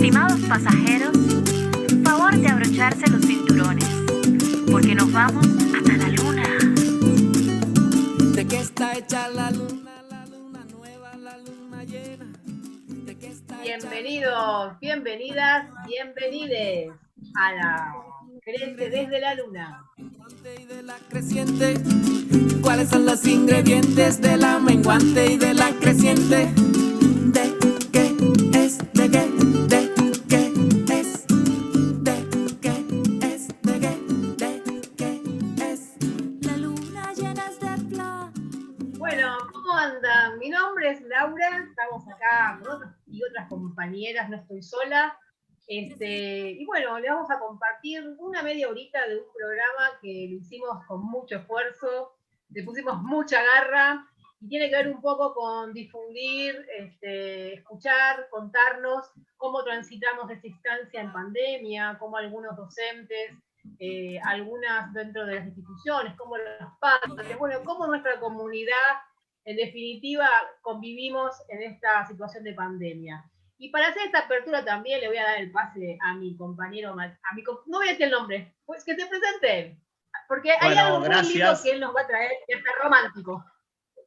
Estimados pasajeros, favor de abrocharse los cinturones, porque nos vamos hasta la luna. ¿De qué está hecha la luna nueva, la luna llena? Bienvenidos, bienvenidas, bienvenides a la Crece desde la Luna. Y de la creciente, ¿cuáles son los ingredientes de la menguante y de la creciente? ¿De qué es? ¿De qué? ¿De qué es? ¿De qué es? ¿De qué? ¿De qué es? La luna llena es de flor. Bueno, ¿cómo andan? Mi nombre es Laura, estamos acá con otras compañeras, no estoy sola. Y bueno, le vamos a compartir una media horita de un programa que lo hicimos con mucho esfuerzo, le pusimos mucha garra y tiene que ver un poco con difundir, escuchar, contarnos cómo transitamos esta instancia en pandemia, cómo algunos docentes, algunas dentro de las instituciones, cómo los padres, bueno, cómo nuestra comunidad, en definitiva, convivimos en esta situación de pandemia. Y para hacer esta apertura también le voy a dar el pase a mi compañero, no voy a decir el nombre, pues que se presente, porque hay algo muy lindo que él nos va a traer, que es romántico.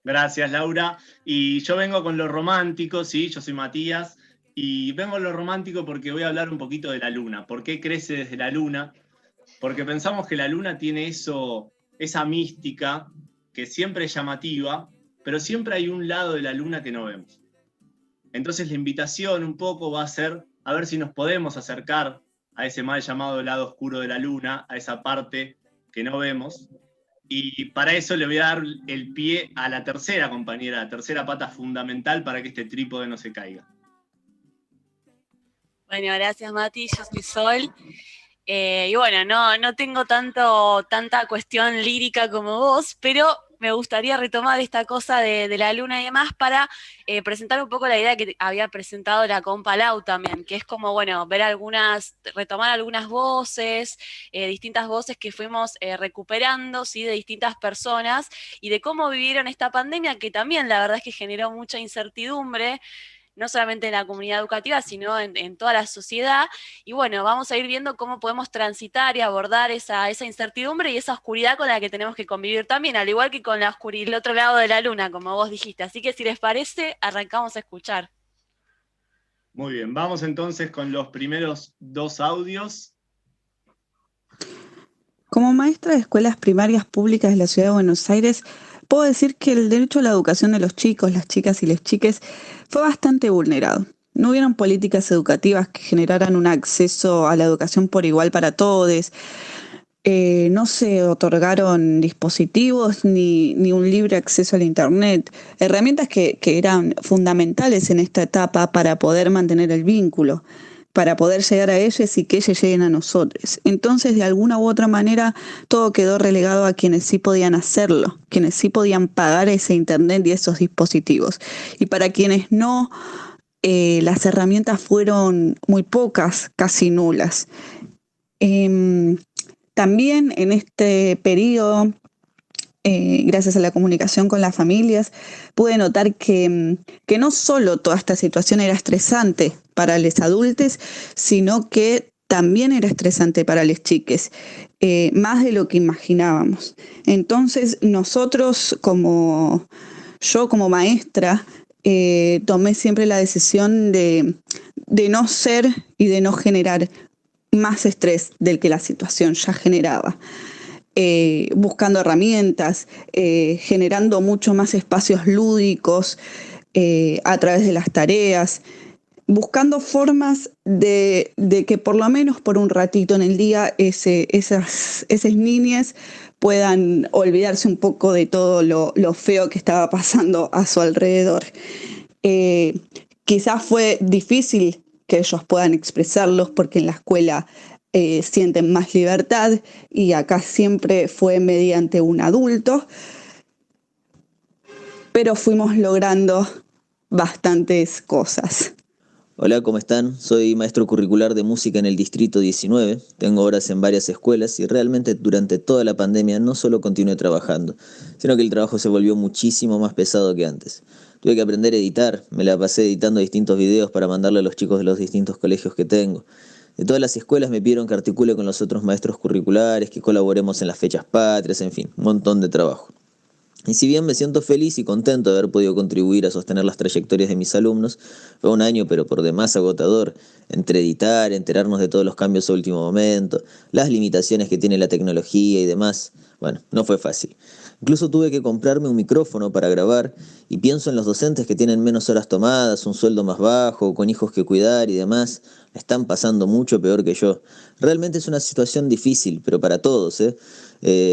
Gracias, Laura. Y yo vengo con lo romántico, sí, yo soy Matías, y vengo con lo romántico porque voy a hablar un poquito de la luna. ¿Por qué crece desde la luna? Porque pensamos que la luna tiene esa mística que siempre es llamativa, pero siempre hay un lado de la luna que no vemos. Entonces la invitación un poco va a ser a ver si nos podemos acercar a ese mal llamado lado oscuro de la luna, a esa parte que no vemos. Y para eso le voy a dar el pie a la tercera compañera, la tercera pata fundamental para que este trípode no se caiga. Bueno, gracias Mati, yo soy Sol. Y bueno, no tengo tanta cuestión lírica como vos, pero me gustaría retomar esta cosa de la luna y demás para presentar un poco la idea que había presentado la compa Lau también, que es como, bueno, retomar algunas voces, distintas voces que fuimos recuperando, ¿sí? De distintas personas, y de cómo vivieron esta pandemia, que también la verdad es que generó mucha incertidumbre, no solamente en la comunidad educativa, sino en toda la sociedad. Y bueno, vamos a ir viendo cómo podemos transitar y abordar esa incertidumbre y esa oscuridad con la que tenemos que convivir también, al igual que con el otro lado de la luna, como vos dijiste. Así que si les parece, arrancamos a escuchar. Muy bien, vamos entonces con los primeros dos audios. Como maestra de escuelas primarias públicas de la Ciudad de Buenos Aires, puedo decir que el derecho a la educación de los chicos, las chicas y les chiques fue bastante vulnerado. No hubieron políticas educativas que generaran un acceso a la educación por igual para todos. No se otorgaron dispositivos ni un libre acceso al Internet, herramientas que eran fundamentales en esta etapa para poder mantener el vínculo, para poder llegar a ellos y que ellos lleguen a nosotros. Entonces, de alguna u otra manera, todo quedó relegado a quienes sí podían hacerlo, quienes sí podían pagar ese Internet y esos dispositivos. Y para quienes no, las herramientas fueron muy pocas, casi nulas. También en este periodo, gracias a la comunicación con las familias, pude notar que no solo toda esta situación era estresante para los adultos, sino que también era estresante para los chiques, más de lo que imaginábamos. Entonces nosotros, yo como maestra, tomé siempre la decisión de no ser y de no generar más estrés del que la situación ya generaba. Buscando herramientas, generando mucho más espacios lúdicos a través de las tareas, buscando formas de que por lo menos por un ratito en el día esas niñas puedan olvidarse un poco de todo lo feo que estaba pasando a su alrededor. Quizás fue difícil que ellos puedan expresarlos porque en la escuela sienten más libertad y acá siempre fue mediante un adulto, pero fuimos logrando bastantes cosas. Hola, ¿cómo están? Soy maestro curricular de música en el Distrito 19, tengo horas en varias escuelas y realmente durante toda la pandemia no solo continué trabajando, sino que el trabajo se volvió muchísimo más pesado que antes. Tuve que aprender a editar, me la pasé editando distintos videos para mandarle a los chicos de los distintos colegios que tengo. De todas las escuelas me pidieron que articule con los otros maestros curriculares, que colaboremos en las fechas patrias, en fin, un montón de trabajo. Y si bien me siento feliz y contento de haber podido contribuir a sostener las trayectorias de mis alumnos, fue un año pero por demás agotador, entre editar, enterarnos de todos los cambios a último momento, las limitaciones que tiene la tecnología y demás. Bueno, no fue fácil. Incluso tuve que comprarme un micrófono para grabar y pienso en los docentes que tienen menos horas tomadas, un sueldo más bajo, con hijos que cuidar y demás. La están pasando mucho peor que yo. Realmente es una situación difícil, pero para todos, ¿eh?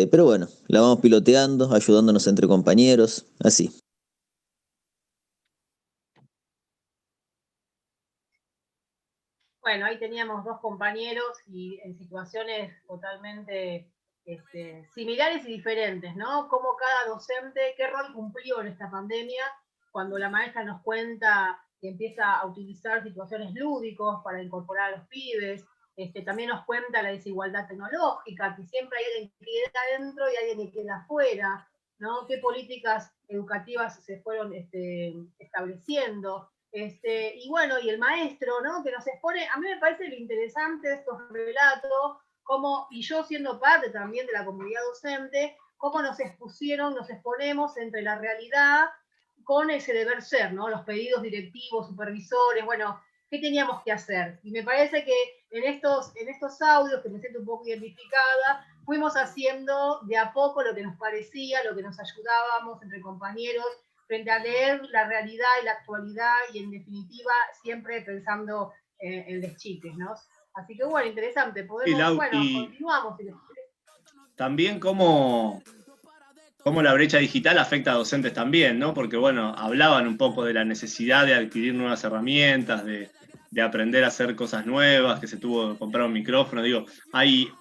Pero bueno, la vamos piloteando, ayudándonos entre compañeros, así. Bueno, ahí teníamos dos compañeros y en situaciones totalmente similares y diferentes, ¿no? Cómo cada docente, qué rol cumplió en esta pandemia, cuando la maestra nos cuenta que empieza a utilizar situaciones lúdicos para incorporar a los pibes. También nos cuenta la desigualdad tecnológica, que siempre hay alguien que queda adentro y alguien que queda afuera, ¿no? Qué políticas educativas se fueron estableciendo. Y bueno, y el maestro, ¿no? Que nos expone, a mí me parece lo interesante de estos relatos, cómo, y yo siendo parte también de la comunidad docente, cómo nos expusieron, nos exponemos entre la realidad con ese deber ser, ¿no? Los pedidos directivos, supervisores, bueno, ¿qué teníamos que hacer? Y me parece que en estos audios, que me siento un poco identificada, fuimos haciendo de a poco lo que nos parecía, lo que nos ayudábamos entre compañeros, frente a leer la realidad y la actualidad, y en definitiva siempre pensando en los chiques, ¿no? Así que bueno, interesante, podemos, continuamos. Si les parece. También cómo la brecha digital afecta a docentes también, ¿no? Porque bueno, hablaban un poco de la necesidad de adquirir nuevas herramientas, de aprender a hacer cosas nuevas, que se tuvo que comprar un micrófono. Digo,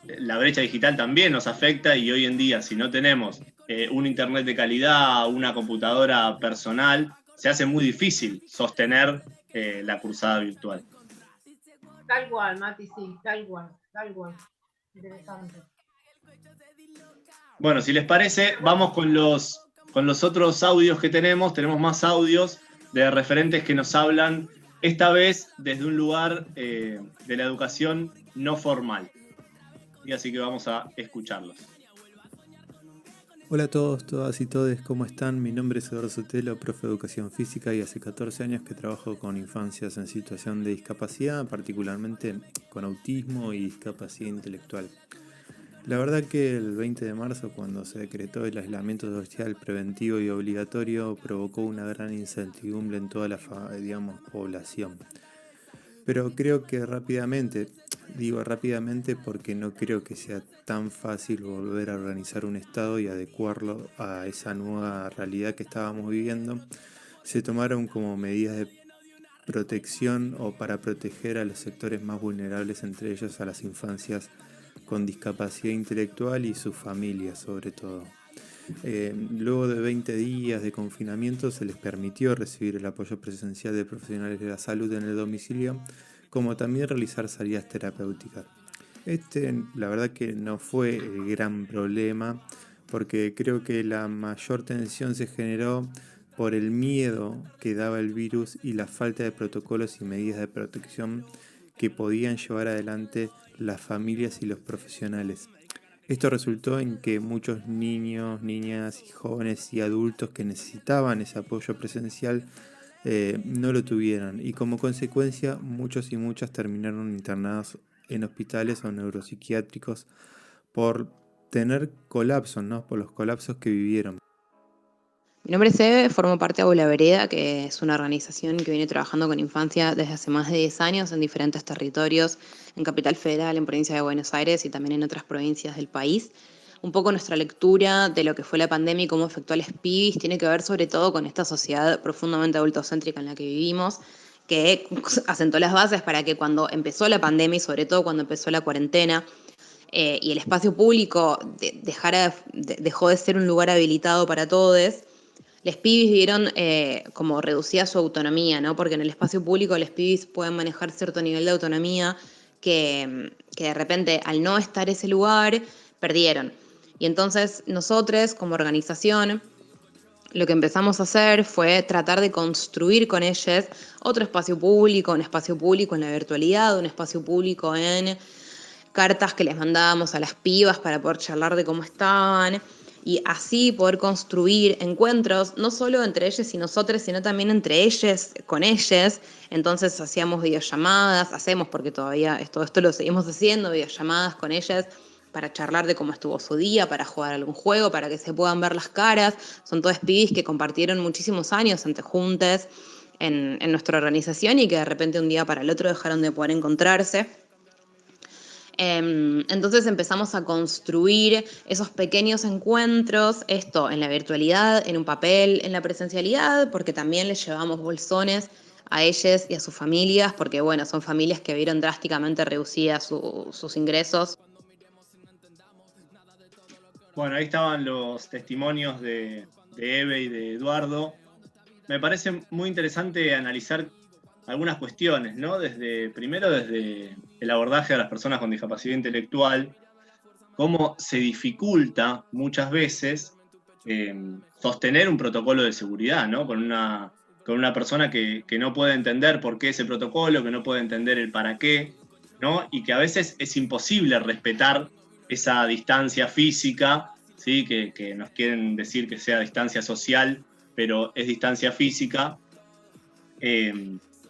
la brecha digital también nos afecta, y hoy en día, si no tenemos un internet de calidad, una computadora personal, se hace muy difícil sostener la cursada virtual. Tal cual, Mati, sí, tal cual. Interesante. Bueno, si les parece, vamos con los otros audios que tenemos. Tenemos más audios de referentes que nos hablan, esta vez desde un lugar de la educación no formal. Y así que vamos a escucharlos. Hola a todos, todas y todes, ¿cómo están? Mi nombre es Eduardo Sotelo, profe de Educación Física, y hace 14 años que trabajo con infancias en situación de discapacidad, particularmente con autismo y discapacidad intelectual. La verdad que el 20 de marzo, cuando se decretó el aislamiento social preventivo y obligatorio, provocó una gran incertidumbre en toda la población. Pero creo que rápidamente, digo rápidamente porque no creo que sea tan fácil volver a organizar un Estado y adecuarlo a esa nueva realidad que estábamos viviendo, se tomaron como medidas de protección o para proteger a los sectores más vulnerables, entre ellos a las infancias con discapacidad intelectual y sus familias sobre todo. Luego de 20 días de confinamiento se les permitió recibir el apoyo presencial de profesionales de la salud en el domicilio, como también realizar salidas terapéuticas. La verdad que no fue el gran problema, porque creo que la mayor tensión se generó por el miedo que daba el virus y la falta de protocolos y medidas de protección que podían llevar adelante las familias y los profesionales. Esto resultó en que muchos niños, niñas y jóvenes y adultos que necesitaban ese apoyo presencial no lo tuvieron, y como consecuencia muchos y muchas terminaron internados en hospitales o neuropsiquiátricos por tener colapsos, ¿no? Por los colapsos que vivieron. Mi nombre es Eve, formo parte de Aula Vereda, que es una organización que viene trabajando con infancia desde hace más de 10 años en diferentes territorios, en Capital Federal, en Provincia de Buenos Aires y también en otras provincias del país. Un poco nuestra lectura de lo que fue la pandemia y cómo afectó a los pibis tiene que ver sobre todo con esta sociedad profundamente adultocéntrica en la que vivimos, que asentó las bases para que cuando empezó la pandemia y sobre todo cuando empezó la cuarentena, y el espacio público dejó de ser un lugar habilitado para todos, los pibis vieron como reducida su autonomía, ¿no? Porque en el espacio público los pibis pueden manejar cierto nivel de autonomía que de repente, al no estar ese lugar, perdieron. Y entonces nosotros, como organización, lo que empezamos a hacer fue tratar de construir con ellos otro espacio público, un espacio público en la virtualidad, un espacio público en cartas que les mandábamos a las pibas para poder charlar de cómo estaban y así poder construir encuentros, no solo entre ellos y nosotros, sino también entre ellos, con ellos. Entonces hacíamos videollamadas, hacemos porque todavía todo esto lo seguimos haciendo, videollamadas con ellas para charlar de cómo estuvo su día, para jugar algún juego, para que se puedan ver las caras. Son todos pibis que compartieron muchísimos años ante juntes en nuestra organización y que de repente un día para el otro dejaron de poder encontrarse. Entonces empezamos a construir esos pequeños encuentros, esto en la virtualidad, en un papel, en la presencialidad, porque también les llevamos bolsones a ellas y a sus familias, porque bueno, son familias que vieron drásticamente reducidas sus ingresos. Bueno, ahí estaban los testimonios de Eve y de Eduardo. Me parece muy interesante analizar algunas cuestiones, ¿no? Primero desde el abordaje a las personas con discapacidad intelectual, cómo se dificulta muchas veces sostener un protocolo de seguridad, ¿no? Con una persona que no puede entender por qué ese protocolo, que no puede entender el para qué, ¿no? Y que a veces es imposible respetar esa distancia física, ¿sí? Que nos quieren decir que sea distancia social, pero es distancia física.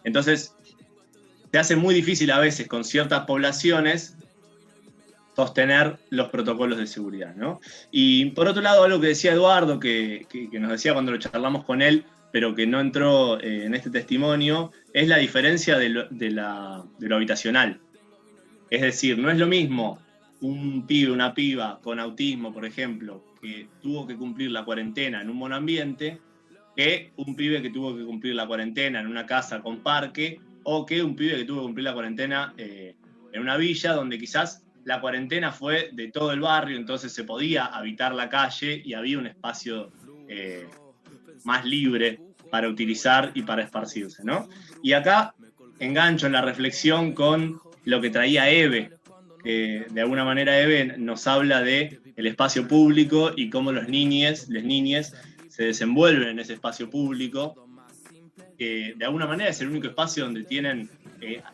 Entonces, se hace muy difícil a veces con ciertas poblaciones sostener los protocolos de seguridad, ¿no? Y por otro lado, algo que decía Eduardo, que nos decía cuando lo charlamos con él, pero que no entró en este testimonio, es la diferencia de lo habitacional. Es decir, no es lo mismo un pibe, una piba con autismo, por ejemplo, que tuvo que cumplir la cuarentena en un monoambiente, que un pibe que tuvo que cumplir la cuarentena en una casa con parque, o que un pibe que tuvo que cumplir la cuarentena en una villa donde quizás la cuarentena fue de todo el barrio, entonces se podía habitar la calle y había un espacio más libre para utilizar y para esparcirse, ¿no? Y acá engancho en la reflexión con lo que traía Eve, que de alguna manera Eve nos habla de el espacio público y cómo las niñes se desenvuelven en ese espacio público, que de alguna manera es el único espacio donde tienen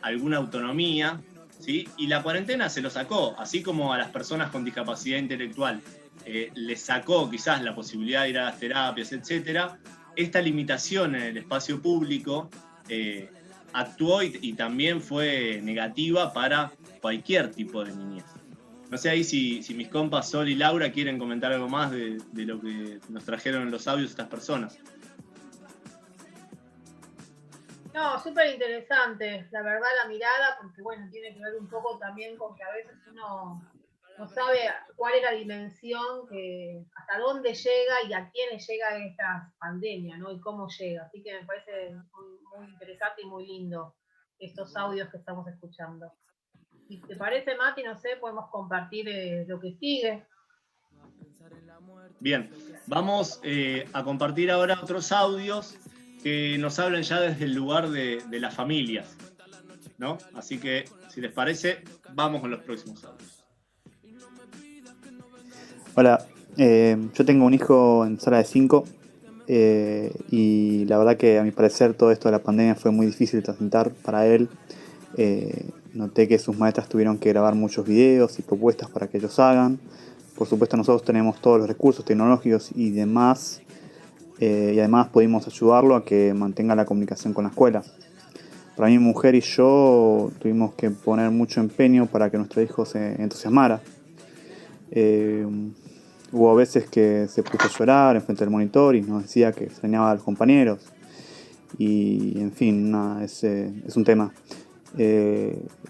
alguna autonomía, ¿sí? Y la cuarentena se lo sacó, así como a las personas con discapacidad intelectual les sacó quizás la posibilidad de ir a las terapias, etcétera. Esta limitación en el espacio público actuó y también fue negativa para cualquier tipo de niñez. No sé ahí si mis compas Sol y Laura quieren comentar algo más de lo que nos trajeron en los audios estas personas. No, súper interesante, la verdad, la mirada, porque bueno, tiene que ver un poco también con que a veces uno no sabe cuál es la dimensión, hasta dónde llega y a quién le llega esta pandemia, ¿no? Y cómo llega. Así que me parece muy, muy interesante y muy lindo estos audios que estamos escuchando. Si te parece, Mati, no sé, podemos compartir lo que sigue. Bien, vamos a compartir ahora otros audios que nos hablan ya desde el lugar de las familias, ¿no? Así que, si les parece, vamos con los próximos audios. Hola, yo tengo un hijo en sala de 5 y la verdad que a mi parecer todo esto de la pandemia fue muy difícil de transitar para él. Noté que sus maestras tuvieron que grabar muchos videos y propuestas para que ellos hagan. Por supuesto nosotros tenemos todos los recursos tecnológicos y demás, y además pudimos ayudarlo a que mantenga la comunicación con la escuela. Para mí, mi mujer y yo tuvimos que poner mucho empeño para que nuestro hijo se entusiasmara. Hubo veces que se puso a llorar enfrente del monitor y nos decía que extrañaba a los compañeros. Y en fin, es un tema.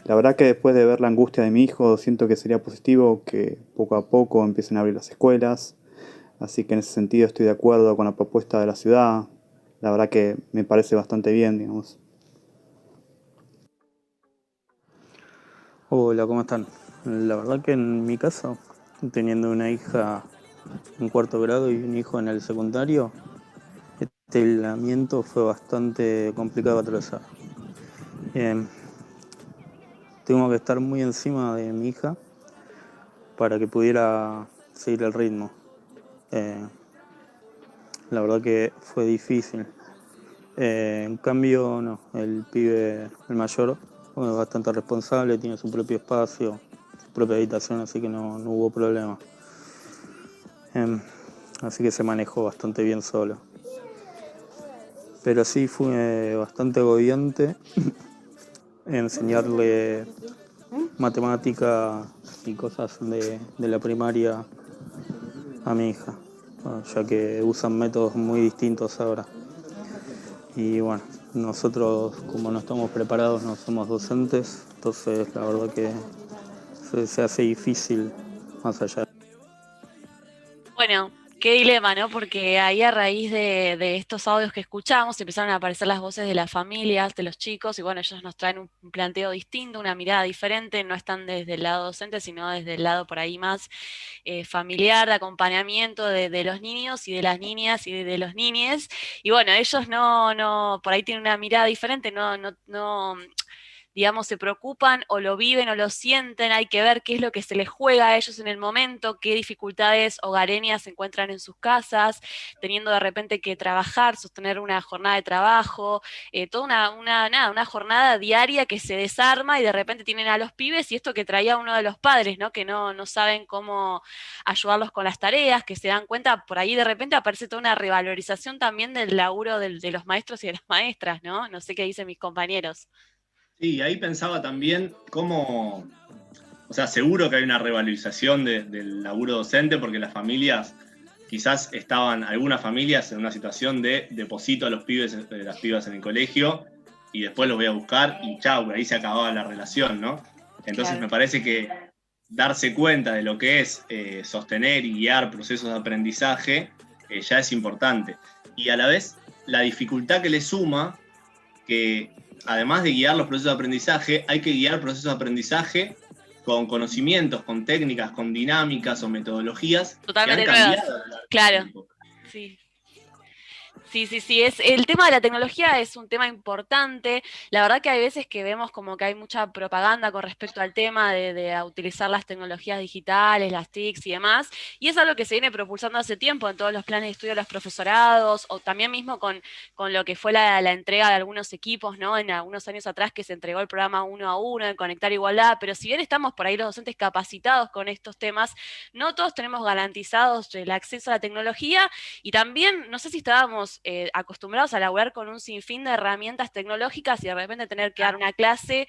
La verdad que después de ver la angustia de mi hijo, siento que sería positivo que poco a poco empiecen a abrir las escuelas. Así que en ese sentido estoy de acuerdo con la propuesta de la ciudad. La verdad que me parece bastante bien, digamos. Hola, ¿cómo están? La verdad que en mi caso, teniendo una hija en 4º grado y un hijo en el secundario, este aislamiento fue bastante complicado de atravesar. Tengo que estar muy encima de mi hija para que pudiera seguir el ritmo. la verdad que fue difícil. En cambio, no, el pibe, el mayor, bueno, es bastante responsable, tiene su propio espacio, su propia habitación, así que no hubo problema. Así que se manejó bastante bien solo. Pero sí fue bastante agobiante enseñarle matemática y cosas de la primaria a mi hija, bueno, ya que usan métodos muy distintos ahora. Y bueno, nosotros como no estamos preparados, no somos docentes, entonces la verdad que se hace difícil más allá. Bueno, qué dilema, ¿no? Porque ahí a raíz de estos audios que escuchamos empezaron a aparecer las voces de las familias, de los chicos, y bueno, ellos nos traen un planteo distinto, una mirada diferente, no están desde el lado docente, sino desde el lado por ahí más familiar, de acompañamiento de los niños y de las niñas y de los niñes. Y bueno, ellos por ahí tienen una mirada diferente, no digamos, se preocupan o lo viven o lo sienten, hay que ver qué es lo que se les juega a ellos en el momento, qué dificultades hogareñas se encuentran en sus casas, teniendo de repente que trabajar, sostener una jornada de trabajo, toda una jornada diaria que se desarma y de repente tienen a los pibes y esto que traía uno de los padres, ¿no? Que no saben cómo ayudarlos con las tareas, que se dan cuenta, por ahí de repente aparece toda una revalorización también del laburo de los maestros y de las maestras, ¿no? No sé qué dicen mis compañeros. Sí, ahí pensaba también cómo, o sea, seguro que hay una revalorización del laburo docente porque las familias, quizás estaban algunas familias en una situación de deposito a los pibes, las pibas en el colegio y después los voy a buscar y chau, ahí se acababa la relación, ¿no? Entonces Claro. me parece que darse cuenta de lo que es sostener y guiar procesos de aprendizaje ya es importante. Y a la vez, la dificultad que le suma que además de guiar los procesos de aprendizaje, hay que guiar procesos de aprendizaje con conocimientos, con técnicas, con dinámicas o metodologías Totalmente que han nuevas. cambiado a lo largo del Claro, tiempo. sí. Sí, el tema de la tecnología es un tema importante. La verdad que hay veces que vemos como que hay mucha propaganda con respecto al tema de utilizar las tecnologías digitales, las TICs y demás, y es algo que se viene propulsando hace tiempo en todos los planes de estudio de los profesorados, o también mismo con lo que fue la entrega de algunos equipos, ¿no? En algunos años atrás que se entregó el programa 1 a 1 de Conectar Igualdad, pero si bien estamos por ahí los docentes capacitados con estos temas, no todos tenemos garantizados el acceso a la tecnología. Y también, no sé si estábamos acostumbrados a laburar con un sinfín de herramientas tecnológicas y de repente tener que dar una clase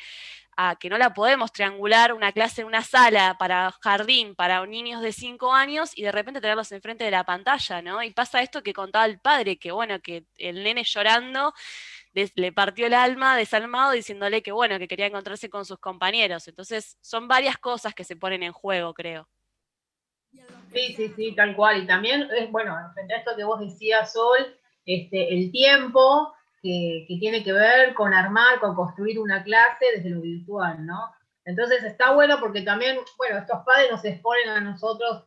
que no la podemos triangular, una clase en una sala para jardín, para niños de 5 años, y de repente tenerlos enfrente de la pantalla, ¿no? Y pasa esto que contaba el padre, que bueno, que el nene llorando le partió el alma, desalmado, diciéndole que bueno, que quería encontrarse con sus compañeros. Entonces, son varias cosas que se ponen en juego, creo. Sí, tal cual. Y también, bueno, frente a esto que vos decías, Sol, el tiempo que tiene que ver con armar, con construir una clase desde lo virtual, ¿no? Entonces está bueno porque también, bueno, estos padres nos exponen a nosotros,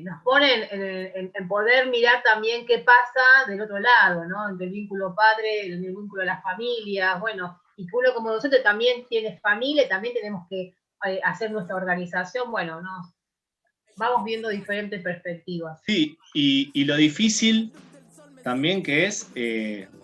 nos ponen en poder mirar también qué pasa del otro lado, ¿no? Entre el vínculo padre, el vínculo de las familias, bueno, y que uno como docente también tiene familia, también tenemos que hacer nuestra organización, bueno, no, vamos viendo diferentes perspectivas. Sí, y lo difícil también que es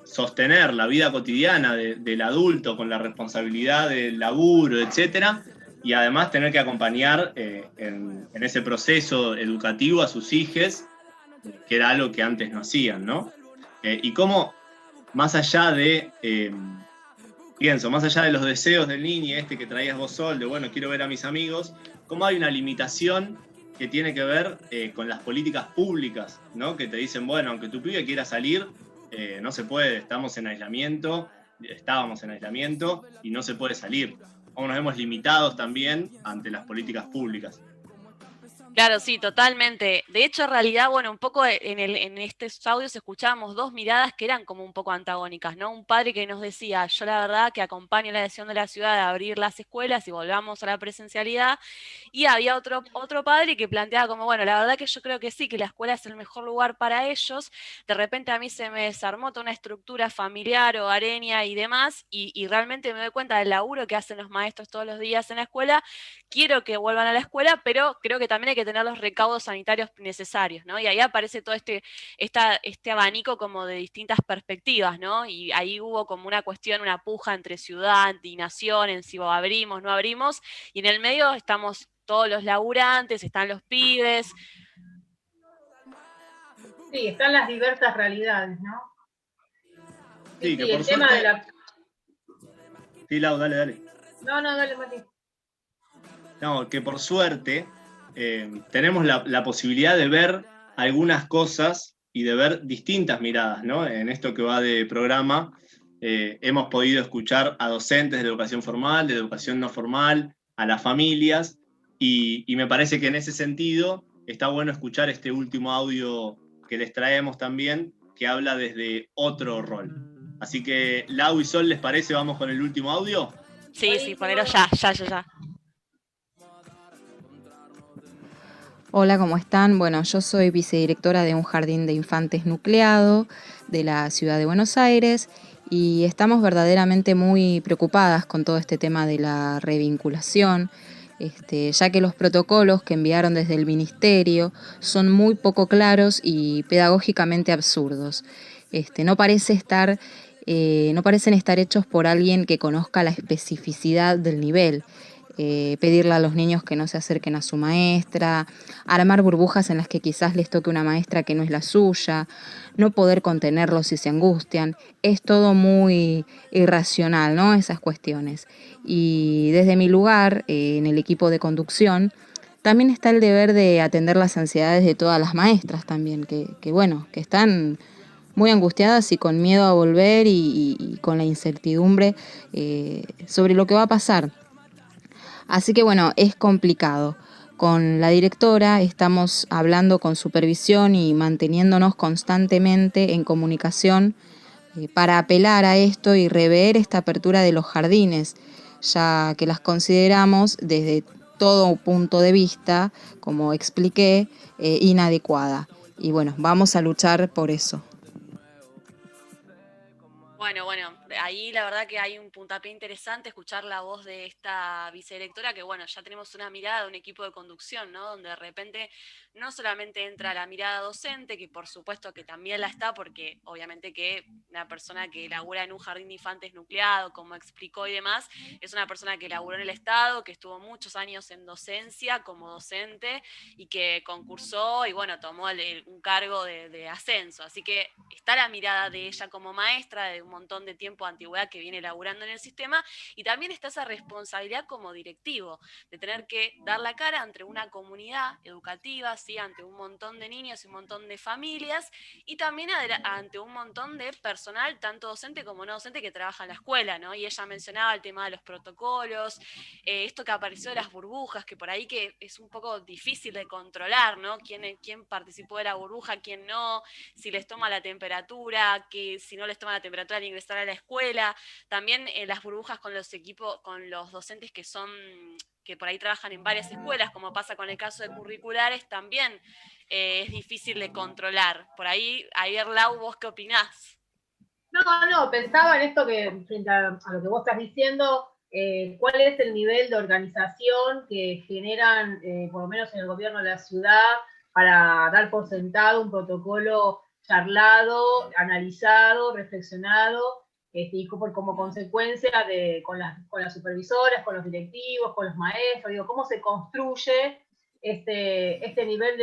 sostener la vida cotidiana del adulto con la responsabilidad del laburo, etcétera, y además tener que acompañar en ese proceso educativo a sus hijos, que era algo que antes no hacían, ¿no? Y cómo, más allá de, más allá de los deseos del niño, que traías vos, Sol, de bueno, quiero ver a mis amigos, cómo hay una limitación que tiene que ver con las políticas públicas, ¿no? Que te dicen, bueno, aunque tu pibe quiera salir, no se puede, estábamos en aislamiento y no se puede salir. Como nos vemos limitados también ante las políticas públicas. Claro, sí, totalmente. De hecho, en realidad, bueno, un poco en estos audios escuchábamos dos miradas que eran como un poco antagónicas, ¿no? Un padre que nos decía, yo la verdad que acompaño la decisión de la ciudad de abrir las escuelas y volvamos a la presencialidad, y había otro padre que planteaba como, bueno, la verdad que yo creo que sí, que la escuela es el mejor lugar para ellos. De repente a mí se me desarmó toda una estructura familiar, hogareña y demás, y realmente me doy cuenta del laburo que hacen los maestros todos los días en la escuela. Quiero que vuelvan a la escuela, pero creo que también hay que tener los recaudos sanitarios necesarios, ¿no? Y ahí aparece todo este abanico como de distintas perspectivas, ¿no? Y ahí hubo como una cuestión, una puja entre ciudad y nación, en si abrimos, no abrimos, y en el medio estamos todos los laburantes, están los pibes. Sí, están las diversas realidades, ¿no? Sí, que el por tema suerte... de la... Sí, Lau, dale. No, dale, Mati. No, que por suerte tenemos la posibilidad de ver algunas cosas y de ver distintas miradas, ¿no? En esto que va de programa, hemos podido escuchar a docentes de educación formal, de educación no formal, a las familias, y me parece que en ese sentido está bueno escuchar este último audio que les traemos también, que habla desde otro rol. Así que, Lau y Sol, ¿les parece? ¿Vamos con el último audio? Sí, ponelo ya. Hola, ¿cómo están? Bueno, yo soy vicedirectora de un jardín de infantes nucleado de la ciudad de Buenos Aires y estamos verdaderamente muy preocupadas con todo este tema de la revinculación, ya que los protocolos que enviaron desde el ministerio son muy poco claros y pedagógicamente absurdos. No parecen estar hechos por alguien que conozca la especificidad del nivel. Pedirle a los niños que no se acerquen a su maestra, armar burbujas en las que quizás les toque una maestra que no es la suya, no poder contenerlos si se angustian. Es todo muy irracional, ¿no? Esas cuestiones. Y desde mi lugar, en el equipo de conducción, también está el deber de atender las ansiedades de todas las maestras también, que están muy angustiadas y con miedo a volver y con la incertidumbre sobre lo que va a pasar. Así que bueno, es complicado. Con la directora estamos hablando con supervisión y manteniéndonos constantemente en comunicación para apelar a esto y rever esta apertura de los jardines, ya que las consideramos desde todo punto de vista, como expliqué, inadecuada. Y bueno, vamos a luchar por eso. Bueno, ahí la verdad que hay un puntapié interesante escuchar la voz de esta vicedirectora, que bueno, ya tenemos una mirada de un equipo de conducción, ¿no? Donde de repente no solamente entra la mirada docente, que por supuesto que también la está, porque obviamente que una persona que labura en un jardín de infantes nucleado, como explicó y demás, es una persona que laburó en el Estado, que estuvo muchos años en docencia como docente y que concursó y bueno, tomó un cargo de ascenso. Así que está la mirada de ella como maestra, de un montón de tiempo de antigüedad que viene laburando en el sistema, y también está esa responsabilidad como directivo, de tener que dar la cara ante una comunidad educativa, ¿sí? Ante un montón de niños y un montón de familias, y también ante un montón de personal, tanto docente como no docente, que trabaja en la escuela, ¿no? Y ella mencionaba el tema de los protocolos, esto que apareció de las burbujas, que por ahí que es un poco difícil de controlar, ¿no? ¿Quién participó de la burbuja, quién no? Si les toma la temperatura, que si no les toma la temperatura al ingresar a la escuela, también las burbujas con los equipos, con los docentes que por ahí trabajan en varias escuelas, como pasa con el caso de curriculares, también es difícil de controlar. Por ahí, ayer Lau, ¿vos qué opinás? No, pensaba en esto que, frente a lo que vos estás diciendo, cuál es el nivel de organización que generan, por lo menos en el gobierno de la ciudad, para dar por sentado un protocolo charlado, analizado, reflexionado, y como consecuencia con las supervisoras, con los directivos, con los maestros, digo, cómo se construye este nivel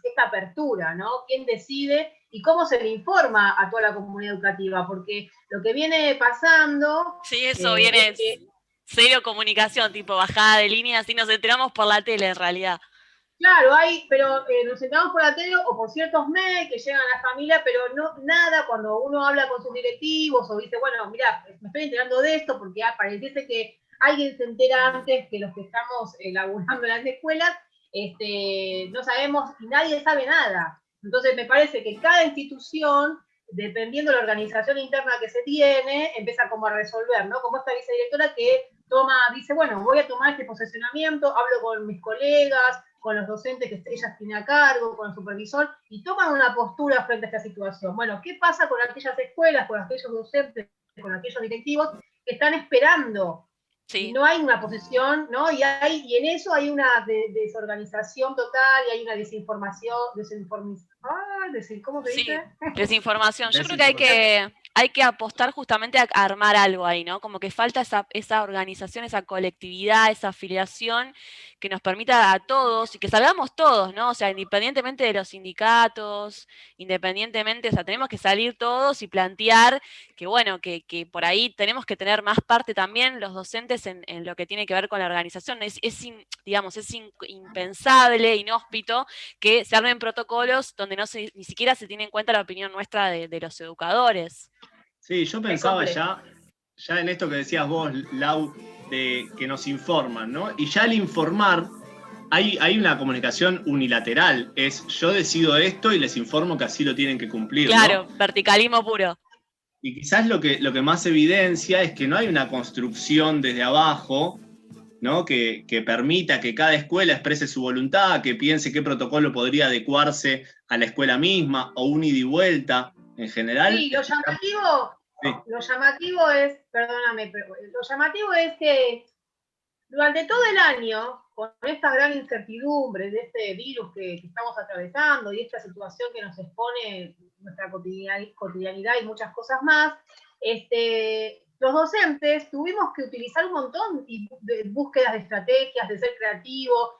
esta apertura, ¿no? ¿Quién decide? Y cómo se le informa a toda la comunidad educativa, porque lo que viene pasando... Sí, eso viene cero comunicación, tipo bajada de línea, así nos enteramos por la tele en realidad. Claro, pero nos enteramos por la tele o por ciertos mails que llegan a la familia, pero no nada cuando uno habla con sus directivos o dice, bueno, mira, me estoy enterando de esto porque pareciese que alguien se entera antes que los que estamos laburando en las escuelas, no sabemos y nadie sabe nada. Entonces me parece que cada institución, dependiendo de la organización interna que se tiene, empieza como a resolver, ¿no? Como esta vicedirectora que dice, bueno, voy a tomar este posicionamiento, hablo con mis colegas, con los docentes que ellas tienen a cargo, con el supervisor, y toman una postura frente a esta situación. Bueno, ¿qué pasa con aquellas escuelas, con aquellos docentes, con aquellos directivos que están esperando Sí. Y no hay una posición, ¿no? Y en eso hay una desorganización total y hay una ¿cómo se dice? Desinformación. Yo creo que hay que apostar justamente a armar algo ahí, ¿no? Como que falta esa organización, esa colectividad, esa afiliación que nos permita a todos y que salgamos todos, ¿no? O sea, independientemente de los sindicatos, independientemente, o sea, tenemos que salir todos y plantear que, bueno, que por ahí tenemos que tener más parte también los docentes en lo que tiene que ver con la organización. Es impensable, inhóspito, que se armen protocolos donde ni siquiera se tiene en cuenta la opinión nuestra de los educadores. Sí, yo pensaba ya en esto que decías vos, Lau, de que nos informan, ¿no? Y ya al informar, hay una comunicación unilateral. Es yo decido esto y les informo que así lo tienen que cumplir, claro, ¿no? verticalismo puro. Y quizás lo que más evidencia es que no hay una construcción desde abajo, ¿no? Que permita que cada escuela exprese su voluntad, que piense qué protocolo podría adecuarse a la escuela misma, o un ida y vuelta en general. Sí, lo llamativo es, perdóname, pero lo llamativo es que durante todo el año, con esta gran incertidumbre de este virus que estamos atravesando y esta situación que nos expone nuestra cotidianidad y muchas cosas más, los docentes tuvimos que utilizar un montón de búsquedas de estrategias, de ser creativos,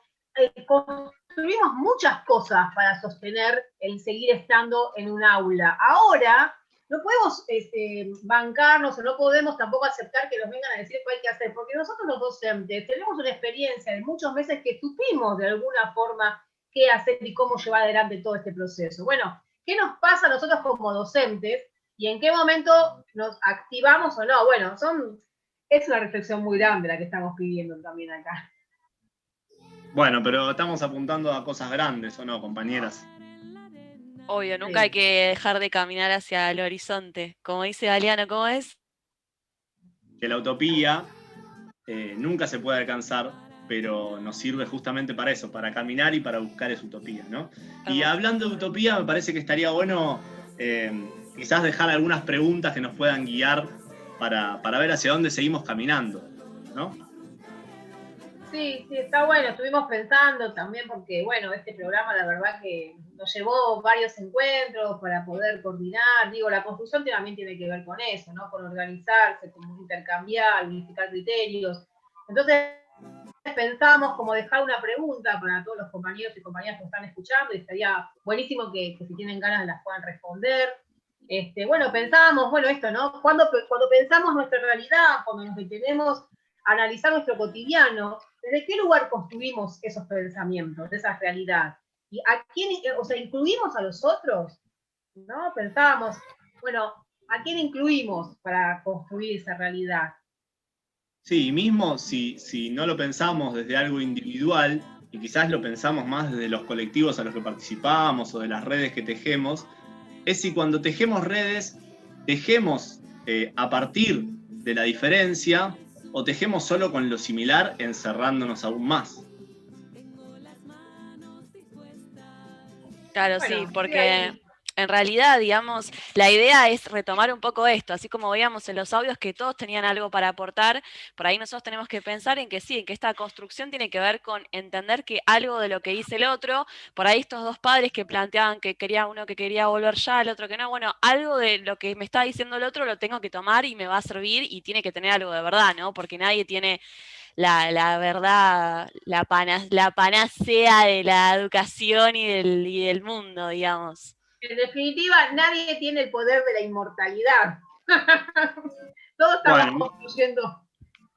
construimos muchas cosas para sostener el seguir estando en un aula. Ahora no podemos bancarnos o no podemos tampoco aceptar que nos vengan a decir qué hay que hacer, porque nosotros los docentes tenemos una experiencia de muchos meses que supimos de alguna forma qué hacer y cómo llevar adelante todo este proceso. Bueno, ¿qué nos pasa a nosotros como docentes? ¿Y en qué momento nos activamos o no? Bueno, es una reflexión muy grande la que estamos pidiendo también acá. Bueno, pero estamos apuntando a cosas grandes, ¿o no, compañeras? Obvio, nunca hay que dejar de caminar hacia el horizonte. Como dice Galeano, ¿cómo es? Que la utopía nunca se puede alcanzar, pero nos sirve justamente para eso, para caminar y para buscar esa utopía, ¿no? Y hablando de utopía, me parece que estaría bueno quizás dejar algunas preguntas que nos puedan guiar para ver hacia dónde seguimos caminando, ¿no? Sí, está bueno, estuvimos pensando también porque, bueno, este programa la verdad que nos llevó varios encuentros para poder coordinar, digo, la construcción también tiene que ver con eso, ¿no? Con organizarse, con intercambiar, unificar criterios. Entonces pensamos como dejar una pregunta para todos los compañeros y compañeras que están escuchando y estaría buenísimo que si tienen ganas las puedan responder. Bueno, pensábamos, bueno, esto, ¿no? Cuando pensamos nuestra realidad, cuando nos detenemos a analizar nuestro cotidiano, ¿desde qué lugar construimos esos pensamientos, esa realidad? ¿Y a quién, o sea, incluimos a los otros? ¿No? Pensábamos, bueno, ¿a quién incluimos para construir esa realidad? Sí, mismo si no lo pensamos desde algo individual, y quizás lo pensamos más desde los colectivos a los que participamos o de las redes que tejemos, es si cuando tejemos redes, tejemos a partir de la diferencia o tejemos solo con lo similar, encerrándonos aún más. Claro, bueno, sí, porque en realidad, digamos, la idea es retomar un poco esto, así como veíamos en los audios que todos tenían algo para aportar, por ahí nosotros tenemos que pensar en que sí, en que esta construcción tiene que ver con entender que algo de lo que dice el otro, por ahí estos dos padres que planteaban que quería uno que quería volver ya, el otro que no, bueno, algo de lo que me está diciendo el otro lo tengo que tomar y me va a servir y tiene que tener algo de verdad, ¿no? Porque nadie tiene la verdad, la panacea de la educación y del mundo, digamos. En definitiva, nadie tiene el poder de la inmortalidad. Todos estamos construyendo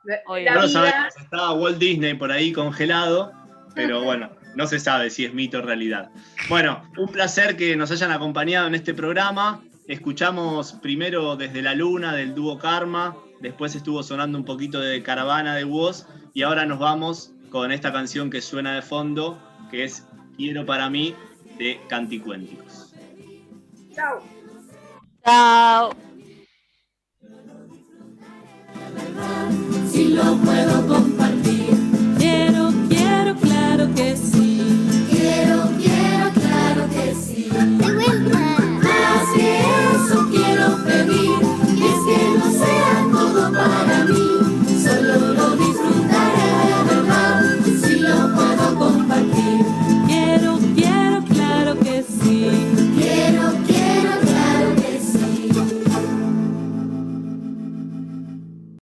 la no vida. Sabemos, está Walt Disney por ahí congelado, pero bueno, no se sabe si es mito o realidad. Bueno, un placer que nos hayan acompañado en este programa. Escuchamos primero Desde la Luna del dúo Karma, después estuvo sonando un poquito de Caravana de Woz, y ahora nos vamos con esta canción que suena de fondo, que es Quiero para mí, de Canticuénticos. Chao. Chao. Si lo puedo compartir, Quiero, claro que sí.